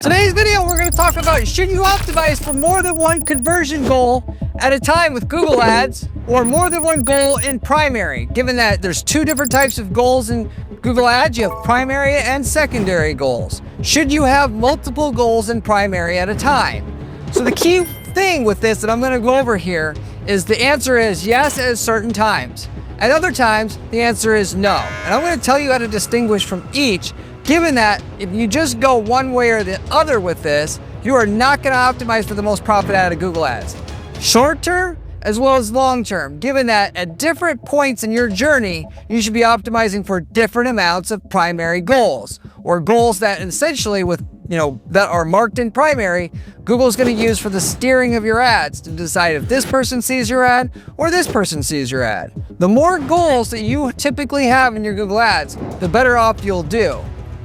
Today's video, we're going to talk about should you optimize for more than one conversion goal at a time with Google Ads or more than one goal in primary, given that there's two different types of goals in Google Ads. You have primary and secondary goals. Should you have multiple goals in primary at a time? So the key thing with this that I'm going to go over here is the answer is yes at certain times. At other times, the answer is no. And I'm going to tell you how to distinguish from each, given that if you just go one way or the other with this, you are not going to optimize for the most profit out of Google Ads. Short term as well as long term, given that at different points in your journey, you should be optimizing for different amounts of primary goals, or goals that essentially that are marked in primary, Google's going to use for the steering of your ads to decide if this person sees your ad or this person sees your ad. The more goals that you typically have in your Google Ads, the better off you'll do,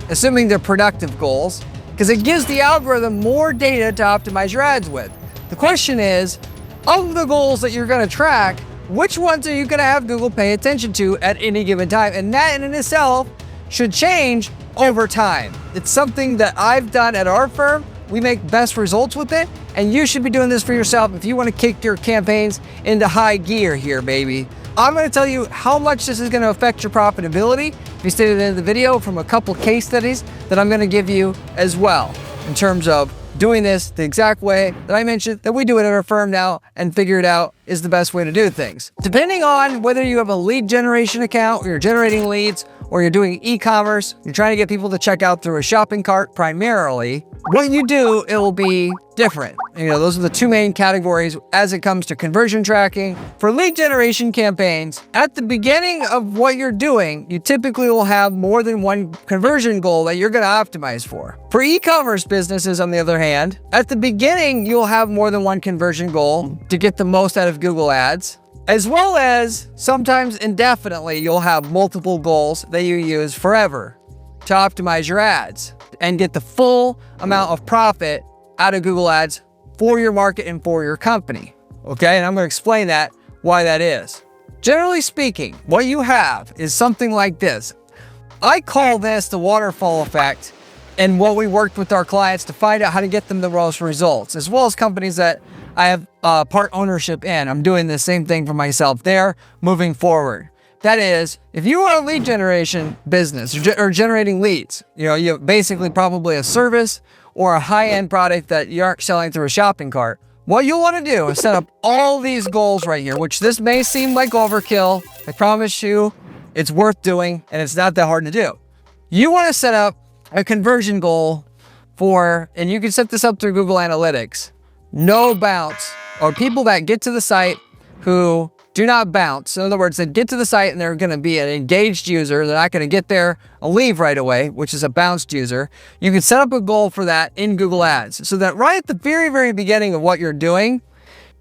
assuming they're productive goals, because it gives the algorithm more data to optimize your ads with. The question is, of the goals that you're going to track, which ones are you going to have Google pay attention to at any given time? And that in itself should change over time. It's something that I've done at our firm. We make best results with it, and you should be doing this for yourself if you want to kick your campaigns into high gear here, baby. I'm going to tell you how much this is going to affect your profitability if you stay to the end of the video from a couple case studies that I'm going to give you as well in terms of doing this the exact way that I mentioned that we do it at our firm now and figure it out is the best way to do things. Depending on whether you have a lead generation account or you're generating leads or you're doing e-commerce, you're trying to get people to check out through a shopping cart primarily, what you do, it will be different. Those are the two main categories as it comes to conversion tracking. For lead generation campaigns, at the beginning of what you're doing, you typically will have more than one conversion goal that you're going to optimize for. For e-commerce businesses, on the other hand, at the beginning, you'll have more than one conversion goal to get the most out of Google Ads, as well as sometimes indefinitely, you'll have multiple goals that you use forever to optimize your ads and get the full amount of profit out of Google Ads for your market and for your company. Okay, and I'm going to explain why that is. Generally speaking, what you have is something like this. I call this the waterfall effect, and what we worked with our clients to find out how to get them the most results, as well as companies that I have part ownership in. I'm doing the same thing for myself there moving forward. That is, if you are a lead generation business or generating leads, you have basically probably a service or a high-end product that you aren't selling through a shopping cart. What you'll want to do is set up all these goals right here, which this may seem like overkill. I promise you it's worth doing, and it's not that hard to do. You want to set up a conversion goal and you can set this up through Google Analytics, no bounce, or people that get to the site who do not bounce. In other words, they get to the site and they're going to be an engaged user. They're not going to get there and leave right away, which is a bounced user. You can set up a goal for that in Google Ads so that right at the very, very beginning of what you're doing,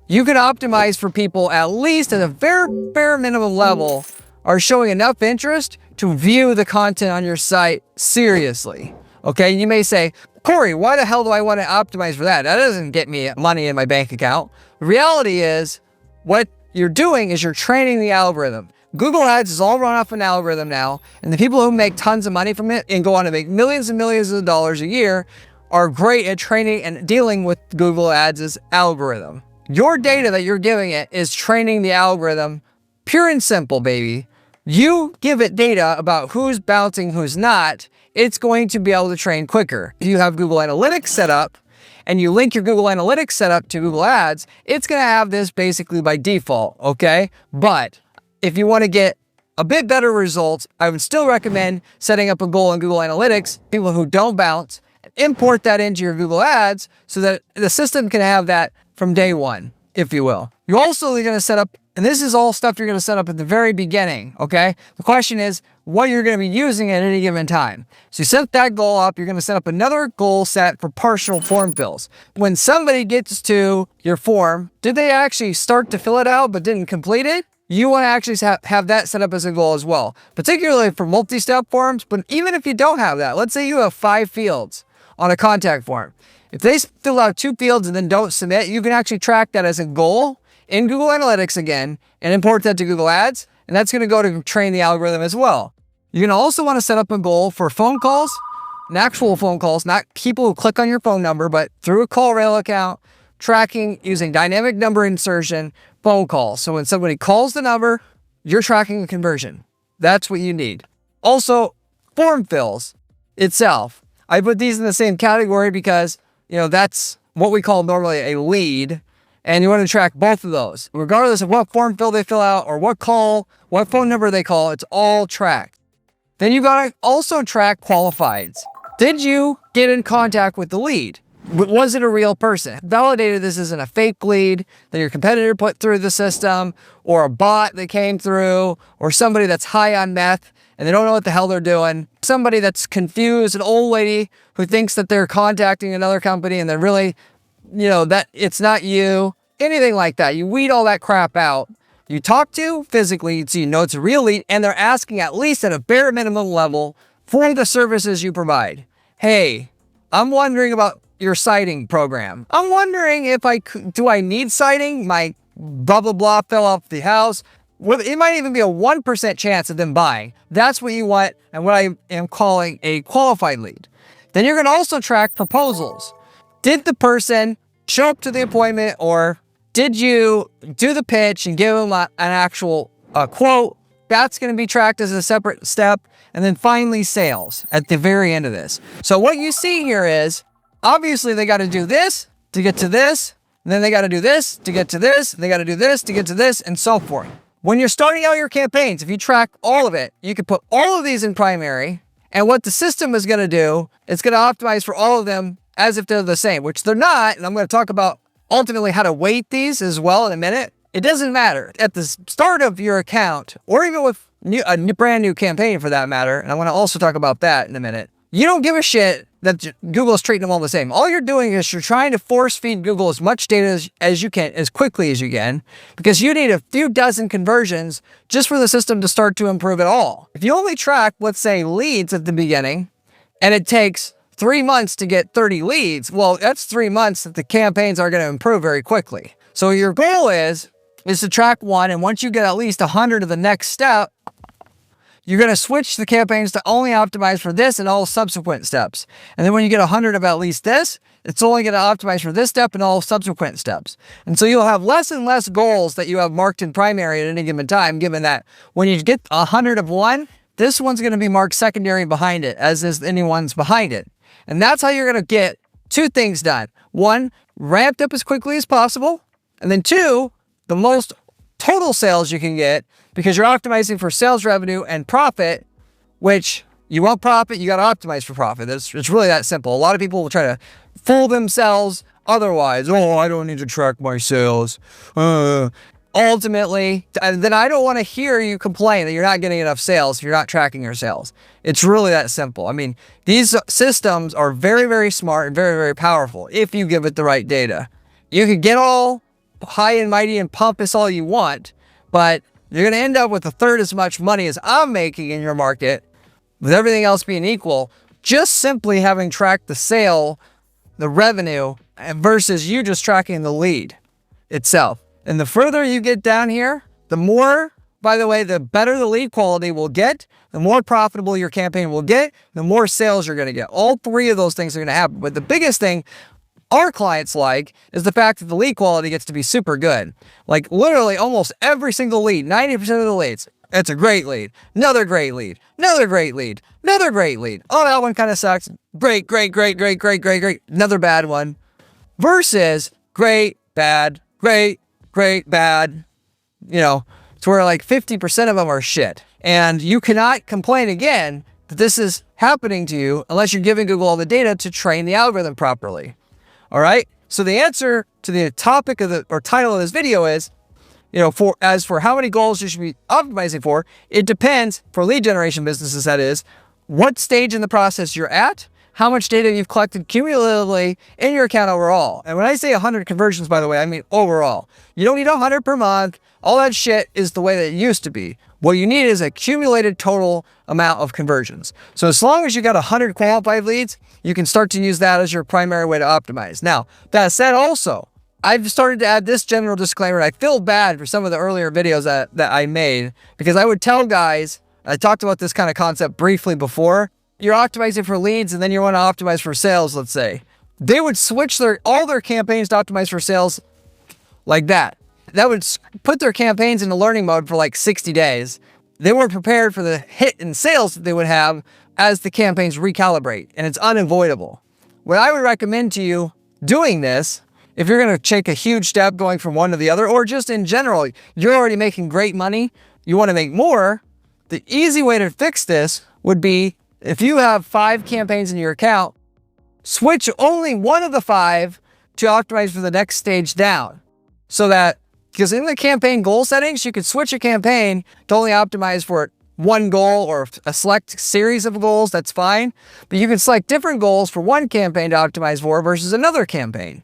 you can optimize for people at least at a very bare minimum level are showing enough interest to view the content on your site seriously. Okay, you may say, Corey, why the hell do I want to optimize for that? That doesn't get me money in my bank account. The reality is, what you're doing is you're training the algorithm. Google Ads is all run off an algorithm now, and the people who make tons of money from it and go on to make millions and millions of dollars a year are great at training and dealing with Google Ads' algorithm. Your data that you're giving it is training the algorithm, pure and simple, baby. You give it data about who's bouncing, who's not, it's going to be able to train quicker. If you have Google Analytics set up, and you link your Google Analytics setup to Google Ads, it's going to have this basically by default, okay? But if you want to get a bit better results, I would still recommend setting up a goal in Google Analytics, people who don't bounce, and import that into your Google Ads so that the system can have that from day one, if you will. You're also going to set up, and this is all stuff you're going to set up at the very beginning, okay? The question is what you're going to be using at any given time. So you set that goal up, you're going to set up another goal set for partial form fills. When somebody gets to your form, did they actually start to fill it out but didn't complete it? You want to actually have that set up as a goal as well, particularly for multi-step forms. But even if you don't have that, let's say you have 5 fields on a contact form. If they fill out 2 fields and then don't submit, you can actually track that as a goal in Google Analytics again and import that to Google Ads, and that's going to go to train the algorithm as well. You're going to also want to set up a goal for phone calls and actual phone calls, not people who click on your phone number, but through a call rail account, tracking using dynamic number insertion, phone calls. So when somebody calls the number, you're tracking the conversion. That's what you need. Also, form fills itself. I put these in the same category because, that's what we call normally a lead. And you want to track both of those. Regardless of what form fill they fill out or what phone number they call, it's all tracked. Then you got to also track qualifieds. Did you get in contact with the lead? Was it a real person? Validated this isn't a fake lead that your competitor put through the system, or a bot that came through, or somebody that's high on meth and they don't know what the hell they're doing. Somebody that's confused, an old lady who thinks that they're contacting another company and they're really, that it's not you. Anything like that. You weed all that crap out. You talk to physically so you know it's a real lead, and they're asking at least at a bare minimum level for the services you provide. Hey, I'm wondering about your sighting program. I'm wondering if do I need sighting? My blah, blah, blah fell off the house. It might even be a 1% chance of them buying. That's what you want, and what I am calling a qualified lead. Then you're going to also track proposals. Did the person show up to the appointment, or did you do the pitch and give them an actual quote? That's going to be tracked as a separate step. And then finally, sales at the very end of this. So what you see here is, obviously they got to do this to get to this, and then they got to do this to get to this, and they got to do this to get to this, and so forth. When you're starting out your campaigns, if you track all of it, you can put all of these in primary, and what the system is going to do, it's going to optimize for all of them as if they're the same, which they're not. And I'm going to talk about ultimately how to weight these as well in a minute. It doesn't matter. At the start of your account, or even with a brand new campaign for that matter, and I want to also talk about that in a minute, you don't give a shit that Google is treating them all the same. All you're doing is you're trying to force feed Google as much data as you can, as quickly as you can, because you need a few dozen conversions just for the system to start to improve at all. If you only track, let's say, leads at the beginning, and it takes 3 months to get 30 leads, well, that's 3 months that the campaigns are going to improve very quickly. So your goal is to track one, and once you get at least 100 of the next step, you're going to switch the campaigns to only optimize for this and all subsequent steps. And then when you get 100 of at least this, it's only going to optimize for this step and all subsequent steps. And so you'll have less and less goals that you have marked in primary at any given time, given that when you get 100 of one, this one's going to be marked secondary behind it, as is anyone's behind it. And that's how you're going to get two things done. One, ramped up as quickly as possible. And then two, the most total sales you can get, because you're optimizing for sales revenue and profit, which you want profit, you got to optimize for profit. It's really that simple. A lot of people will try to fool themselves otherwise. Oh, I don't need to track my sales. Ultimately, then I don't want to hear you complain that you're not getting enough sales if you're not tracking your sales. It's really that simple. I mean, these systems are very, very smart and very, very powerful if you give it the right data. You can get all high and mighty and pompous all you want, but you're going to end up with a third as much money as I'm making in your market, with everything else being equal, just simply having tracked the sale, the revenue, versus you just tracking the lead itself. And the further you get down here, the more, by the way, the better the lead quality will get, the more profitable your campaign will get, the more sales you're going to get. All three of those things are going to happen. But the biggest thing our clients like is the fact that the lead quality gets to be super good. Like literally almost every single lead, 90% of the leads, it's a great lead, another great lead, another great lead, another great lead. Oh, that one kind of sucks. Great, great, great, great, great, great, great. Another bad one. Versus great, bad, great, great, bad. To where like 50% of them are shit. And you cannot complain again that this is happening to you unless you're giving Google all the data to train the algorithm properly. All right. So the answer to the topic of or title of this video is, as for how many goals you should be optimizing for, it depends for lead generation businesses. That is, what stage in the process you're at, how much data you've collected cumulatively in your account overall. And when I say 100 conversions, by the way, I mean overall. You don't need 100 per month. All that shit is the way that it used to be. What you need is a accumulated total amount of conversions. So as long as you got 100 qualified leads, you can start to use that as your primary way to optimize. Now, that said also, I've started to add this general disclaimer. I feel bad for some of the earlier videos that I made, because I would tell guys, I talked about this kind of concept briefly before, you're optimizing for leads and then you want to optimize for sales, let's say. They would switch all their campaigns to optimize for sales like that. That would put their campaigns into learning mode for like 60 days. They weren't prepared for the hit in sales that they would have as the campaigns recalibrate, and it's unavoidable. What I would recommend to you doing this, if you're going to take a huge step going from one to the other, or just in general, you're already making great money, you want to make more, the easy way to fix this would be, if you have 5 campaigns in your account, switch only one of the 5 to optimize for the next stage down. So that, because in the campaign goal settings, you could switch a campaign to only optimize for one goal or a select series of goals, that's fine. But you can select different goals for one campaign to optimize for versus another campaign.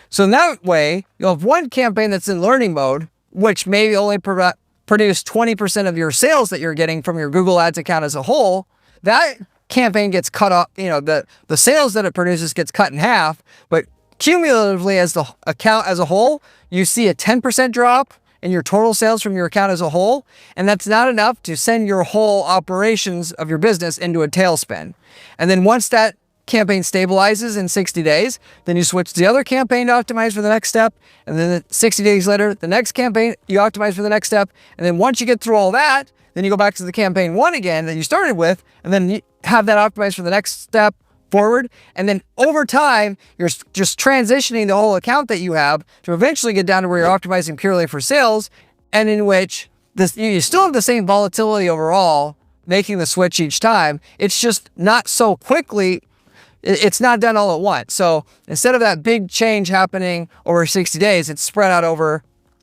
So in that way, you'll have one campaign that's in learning mode, which may only produce 20% of your sales that you're getting from your Google Ads account as a whole. That campaign gets cut off, the sales that it produces gets cut in half, but cumulatively as the account as a whole, you see a 10% drop in your total sales from your account as a whole, and that's not enough to send your whole operations of your business into a tailspin. And then once that campaign stabilizes in 60 days, then you switch to the other campaign to optimize for the next step, and then 60 days later, the next campaign, you optimize for the next step, and then once you get through all that, then you go back to the campaign 1 again that you started with, and then you have that optimized for the next step forward. And then over time, you're just transitioning the whole account that you have to eventually get down to where you're optimizing purely for sales, and in which you still have the same volatility overall, making the switch each time. It's just not so quickly. It's not done all at once. So instead of that big change happening over 60 days, it's spread out over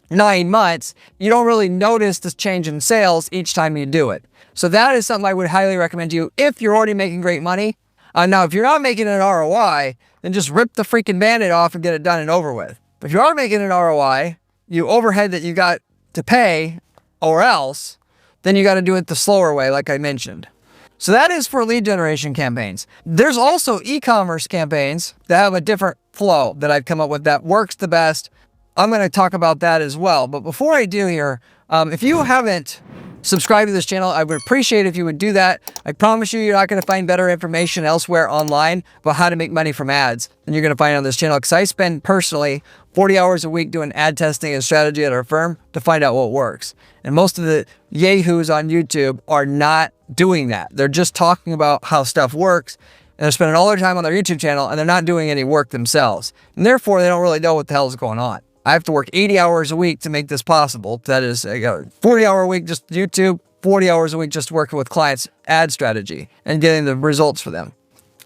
9 months. You don't really notice this change in sales each time you do it. So that is something I would highly recommend to you if you're already making great money. Now, if you're not making an ROI, then just rip the freaking Band-Aid off and get it done and over with. But if you are making an ROI, you overhead that you got to pay or else, then you got to do it the slower way, like I mentioned. So that is for lead generation campaigns. There's also e-commerce campaigns that have a different flow that I've come up with that works the best. I'm going to talk about that as well. But before I do here, if you haven't subscribed to this channel, I would appreciate if you would do that. I promise you're not going to find better information elsewhere online about how to make money from ads than you're going to find on this channel, because I spend personally 40 hours a week doing ad testing and strategy at our firm to find out what works. And most of the yahoos on YouTube are not doing that. They're just talking about how stuff works, and they're spending all their time on their YouTube channel, and they're not doing any work themselves. And therefore, they don't really know what the hell is going on. I have to work 80 hours a week to make this possible. That is a 40-hour a week just YouTube, 40 hours a week just working with clients' ad strategy and getting the results for them.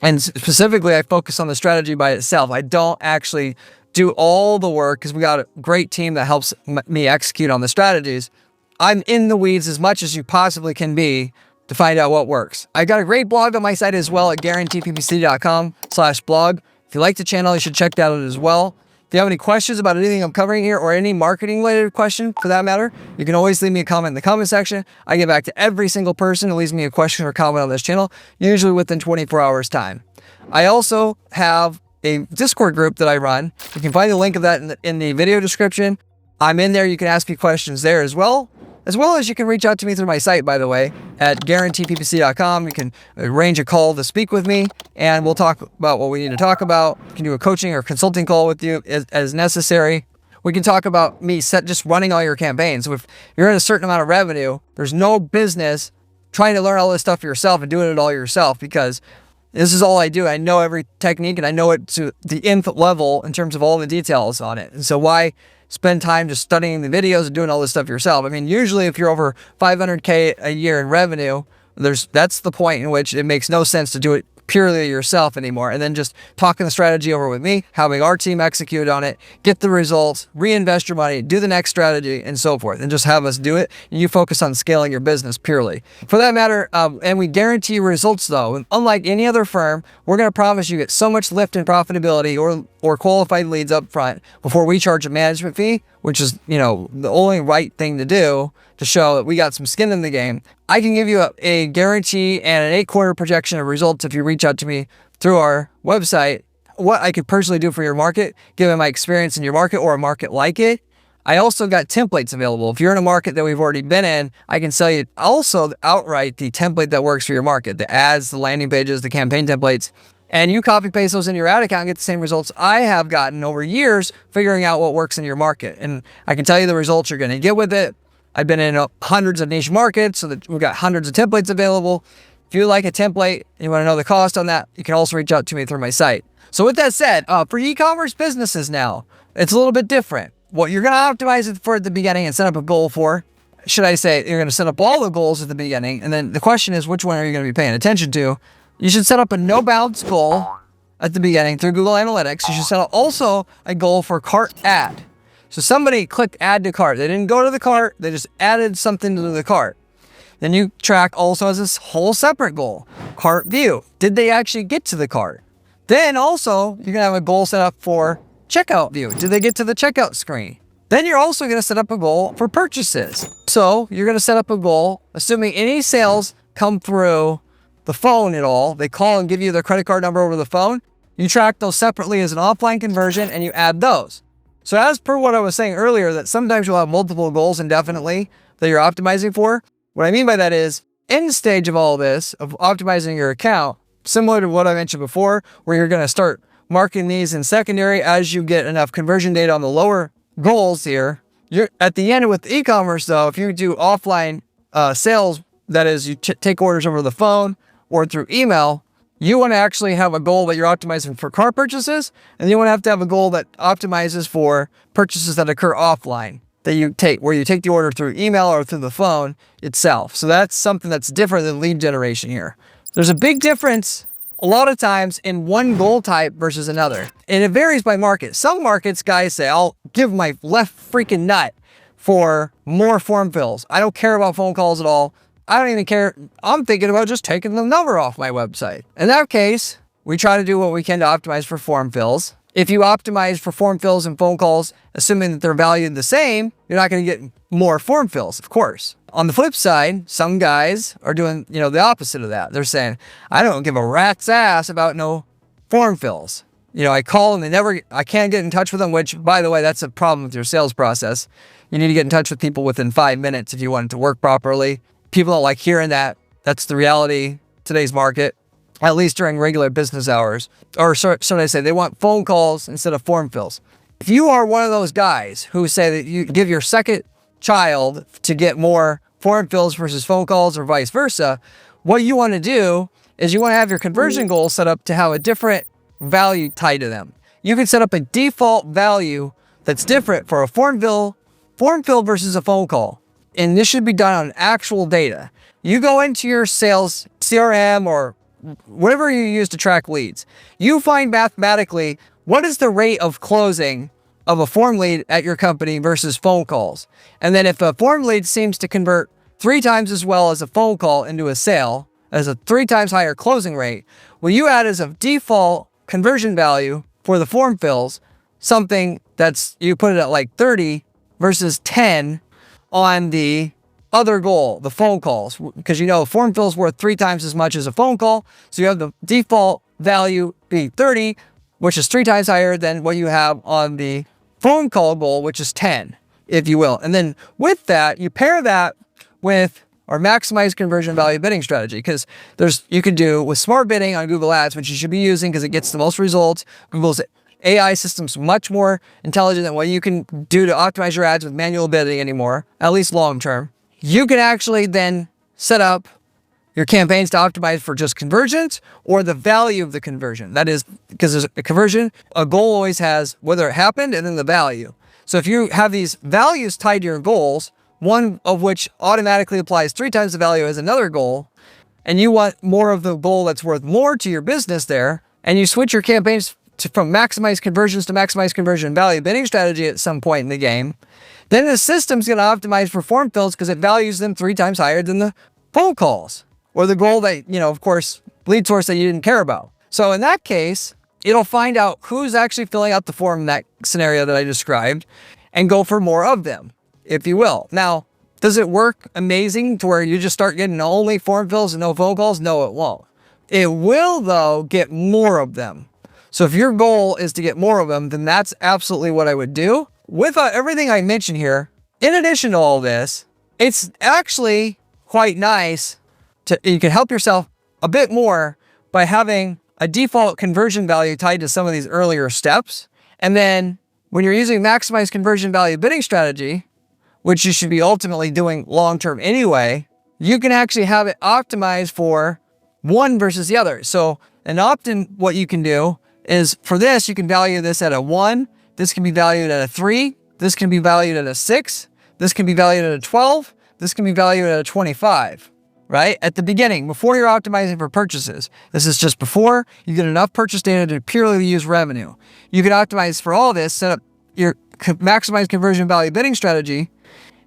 And specifically, I focus on the strategy by itself. I don't actually do all the work because we got a great team that helps me execute on the strategies. I'm in the weeds as much as you possibly can be to find out what works. I got a great blog on my site as well at guaranteeppc.com/blog. If you like the channel, you should check that out as well. If you have any questions about anything I'm covering here, or any marketing related question for that matter, you can always leave me a comment in the comment section. I get back to every single person who leaves me a question or comment on this channel, usually within 24 hours time. I also have a Discord group that I run. You can find the link of that in the video description. I'm in there. You can ask me questions there as well as you can reach out to me through my site, by the way, at guaranteeppc.com. You can arrange a call to speak with me, and we'll talk about what we need to talk about. You can do a coaching or consulting call with you as necessary. We can talk about me just running all your campaigns. So if you're at a certain amount of revenue, there's no business trying to learn all this stuff for yourself and doing it all yourself, because this is all I do. I know every technique, and I know it to the nth level in terms of all the details on it. And so why spend time just studying the videos and doing all this stuff yourself? I mean, usually if you're over 500K a year in revenue, that's the point in which it makes no sense to do it purely yourself anymore, and then just talking the strategy over with me, having our team execute on it, get the results, reinvest your money, do the next strategy, and so forth, and just have us do it, and you focus on scaling your business purely. For that matter, and we guarantee results though. And unlike any other firm, we're going to promise you get so much lift in profitability or qualified leads up front before we charge a management fee, which is, the only right thing to do to show that we got some skin in the game. I can give you a guarantee and an 8-quarter projection of results if you reach out to me through our website, what I could personally do for your market, given my experience in your market or a market like it. I also got templates available. If you're in a market that we've already been in, I can sell you also outright the template that works for your market, the ads, the landing pages, the campaign templates, and you copy paste those in your ad account and get the same results I have gotten over years figuring out what works in your market. And I can tell you the results you're going to get with it. I've been in hundreds of niche markets, so that we've got hundreds of templates available. If you like a template and you want to know the cost on that, you can also reach out to me through my site. So with that said, for e-commerce businesses now, it's a little bit different. What you're going to optimize it for at the beginning and set up a goal for, should I say, you're going to set up all the goals at the beginning. And then the question is, which one are you going to be paying attention to? You should set up a no bounds goal at the beginning through Google Analytics. You should set up also a goal for cart add. So somebody clicked add to cart. They didn't go to the cart. They just added something to the cart. Then you track also as this whole separate goal, cart view. Did they actually get to the cart? Then also you're going to have a goal set up for checkout view. Did they get to the checkout screen? Then you're also going to set up a goal for purchases. So you're going to set up a goal, assuming any sales come through the phone at all, they call and give you their credit card number over the phone. You track those separately as an offline conversion and you add those. So as per what I was saying earlier, that sometimes you'll have multiple goals indefinitely that you're optimizing for. What I mean by that is, end stage of all this, of optimizing your account, similar to what I mentioned before, where you're going to start marking these in secondary as you get enough conversion data on the lower goals here. You're at the end with e-commerce though, if you do offline sales, that is you take orders over the phone or through email, you want to actually have a goal that you're optimizing for car purchases, and you want to have a goal that optimizes for purchases that occur offline, that you take, where you take the order through email or through the phone itself. So that's something that's different than lead generation here. There's a big difference a lot of times in one goal type versus another. And it varies by market. Some markets, guys say, I'll give my left freaking nut for more form fills. I don't care about phone calls at all. I don't even care. I'm thinking about just taking the number off my website. In that case, we try to do what we can to optimize for form fills. If you optimize for form fills and phone calls, assuming that they're valued the same, you're not going to get more form fills, of course. On the flip side, some guys are doing, the opposite of that. They're saying, I don't give a rat's ass about no form fills. I call and I can't get in touch with them, which, by the way, that's a problem with your sales process. You need to get in touch with people within 5 minutes if you want it to work properly. People don't like hearing that. That's the reality today's market, at least during regular business hours. Or should I say, they want phone calls instead of form fills. If you are one of those guys who say that you give your second child to get more form fills versus phone calls or vice versa, what you want to do is you want to have your conversion goals set up to have a different value tied to them. You can set up a default value that's different for a form fill versus a phone call. And this should be done on actual data. You go into your sales CRM or whatever you use to track leads. You find mathematically what is the rate of closing of a form lead at your company versus phone calls. And then if a form lead seems to convert 3 times as well as a phone call into a sale, as a 3 times higher closing rate, will you add as a default conversion value for the form fills something that's, you put it at like 30 versus 10 on the other goal, the phone calls, because form fill is worth 3 times as much as a phone call. So you have the default value being 30, which is 3 times higher than what you have on the phone call goal, which is 10, if you will. And then with that, you pair that with our maximize conversion value bidding strategy, because you can do with smart bidding on Google Ads, which you should be using because it gets the most results. Google's AI system's much more intelligent than what you can do to optimize your ads with manual bidding anymore, at least long term. You can actually then set up your campaigns to optimize for just conversions or the value of the conversion. That is, because there's a conversion, a goal always has whether it happened and then the value. So if you have these values tied to your goals, one of which automatically applies 3 times the value as another goal, and you want more of the goal that's worth more to your business there, and you switch your campaigns from maximize conversions to maximize conversion value bidding strategy at some point in the game, then the system's going to optimize for form fills because it values them 3 times higher than the phone calls or the goal that, of course, lead source that you didn't care about. So in that case, it'll find out who's actually filling out the form in that scenario that I described and go for more of them, if you will. Now, does it work amazing to where you just start getting only form fills and no phone calls? No, it won't. It will, though, get more of them. So if your goal is to get more of them, then that's absolutely what I would do. with everything I mentioned here, in addition to all this, it's actually quite nice you can help yourself a bit more by having a default conversion value tied to some of these earlier steps. And then when you're using maximize conversion value bidding strategy, which you should be ultimately doing long-term anyway, you can actually have it optimized for one versus the other. So an opt-in, what you can do is for this, you can value this at a 1. This can be valued at a 3. This can be valued at a 6. This can be valued at a 12. This can be valued at a 25, right? At the beginning, before you're optimizing for purchases. This is just before you get enough purchase data to purely use revenue. You can optimize for all this, set up your maximize conversion value bidding strategy,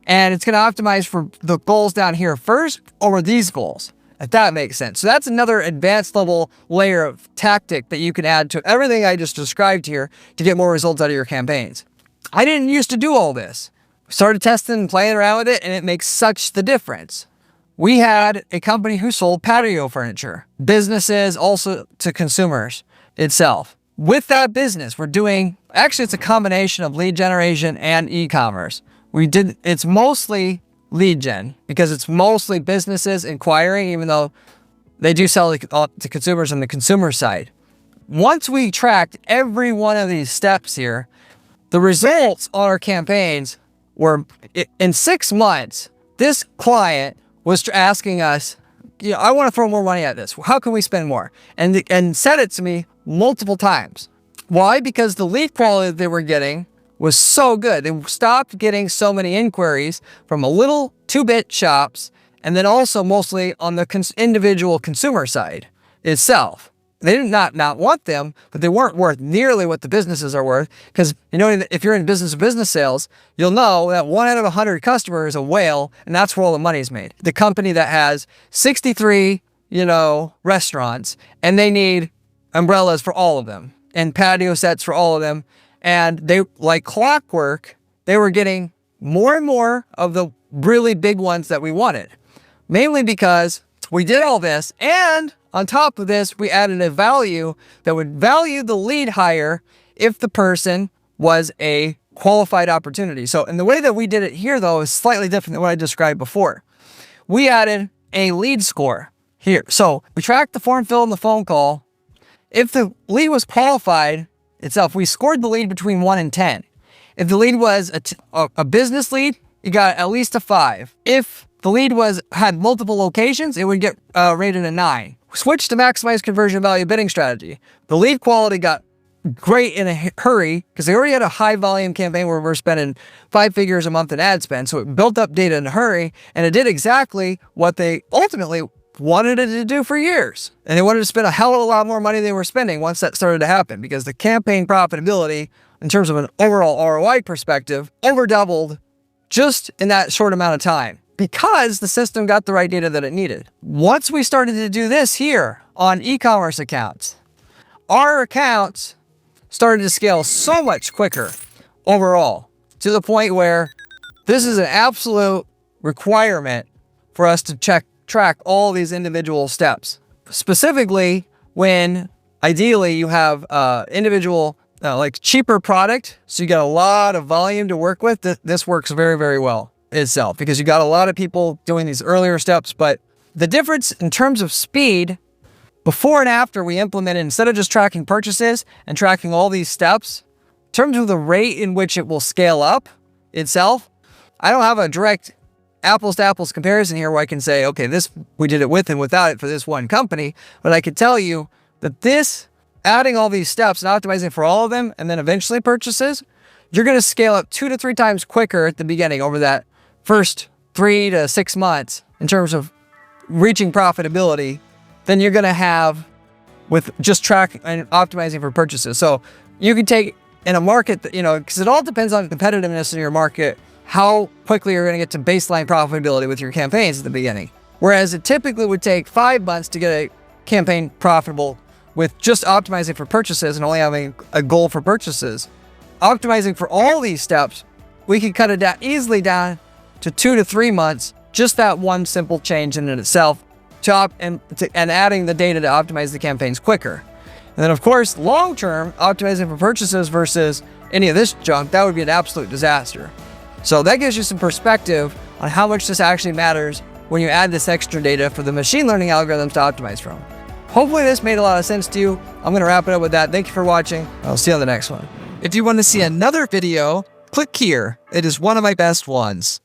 and it's going to optimize for the goals down here first over these goals, if that makes sense. So that's another advanced level layer of tactic that you can add to everything I just described here to get more results out of your campaigns. I didn't used to do all this. Started testing and playing around with it, and it makes such the difference. We had a company who sold patio furniture, businesses also to consumers itself. With that business, we're doing, actually it's a combination of lead generation and e-commerce. It's mostly lead gen because it's mostly businesses inquiring, even though they do sell to consumers on the consumer side. Once we tracked every one of these steps here, the results on our campaigns were, in 6 months, this client was asking us, I want to throw more money at this. How can we spend more? And said it to me multiple times. Why? Because the lead quality that they were getting was so good. They stopped getting so many inquiries from a little 2-bit shops, and then also mostly on the individual consumer side itself. They did not want them, but they weren't worth nearly what the businesses are worth. Because if you're in business-to-business sales, you'll know that 1 out of 100 customers is a whale, and that's where all the money's made. The company that has 63, restaurants, and they need umbrellas for all of them and patio sets for all of them. And they, like clockwork, they were getting more and more of the really big ones that we wanted. Mainly because we did all this, and on top of this, we added a value that would value the lead higher if the person was a qualified opportunity. So, and the way that we did it here, though, is slightly different than what I described before. We added a lead score here. So we tracked the form fill and the phone call. If the lead was qualified itself, we scored the lead between 1 and 10. If the lead was a business lead, you got at least a 5. If the lead had multiple locations, it would get rated a 9. Switch to maximize conversion value bidding strategy. The lead quality got great in a hurry because they already had a high volume campaign where we're spending 5 figures a month in ad spend. So it built up data in a hurry, and it did exactly what they ultimately wanted it to do for years. And they wanted to spend a hell of a lot more money than they were spending once that started to happen, because the campaign profitability in terms of an overall ROI perspective over doubled just in that short amount of time, because the system got the right data that it needed. Once we started to do this here on e-commerce accounts, our accounts started to scale so much quicker overall, to the point where this is an absolute requirement for us to track all these individual steps. Specifically, when ideally you have individual like cheaper product, so you got a lot of volume to work with, this works very, very well itself, because you got a lot of people doing these earlier steps. But the difference in terms of speed, before and after we implemented, instead of just tracking purchases and tracking all these steps, in terms of the rate in which it will scale up itself, I don't have a direct apples to apples comparison here where I can say, okay, this, we did it with and without it for this one company. But I could tell you that this, adding all these steps and optimizing for all of them, and then eventually purchases, you're going to scale up 2 to 3 times quicker at the beginning over that first 3 to 6 months in terms of reaching profitability than you're going to have with just tracking and optimizing for purchases. So you can take in a market that, because it all depends on competitiveness in your market, how quickly you're going to get to baseline profitability with your campaigns at the beginning. Whereas it typically would take 5 months to get a campaign profitable with just optimizing for purchases and only having a goal for purchases. Optimizing for all these steps, we can cut it down easily down to 2 to 3 months, just that one simple change in itself, and adding the data to optimize the campaigns quicker. And then of course, long-term, optimizing for purchases versus any of this junk, that would be an absolute disaster. So that gives you some perspective on how much this actually matters when you add this extra data for the machine learning algorithms to optimize from. Hopefully this made a lot of sense to you. I'm going to wrap it up with that. Thank you for watching. I'll see you on the next one. If you want to see another video, click here. It is one of my best ones.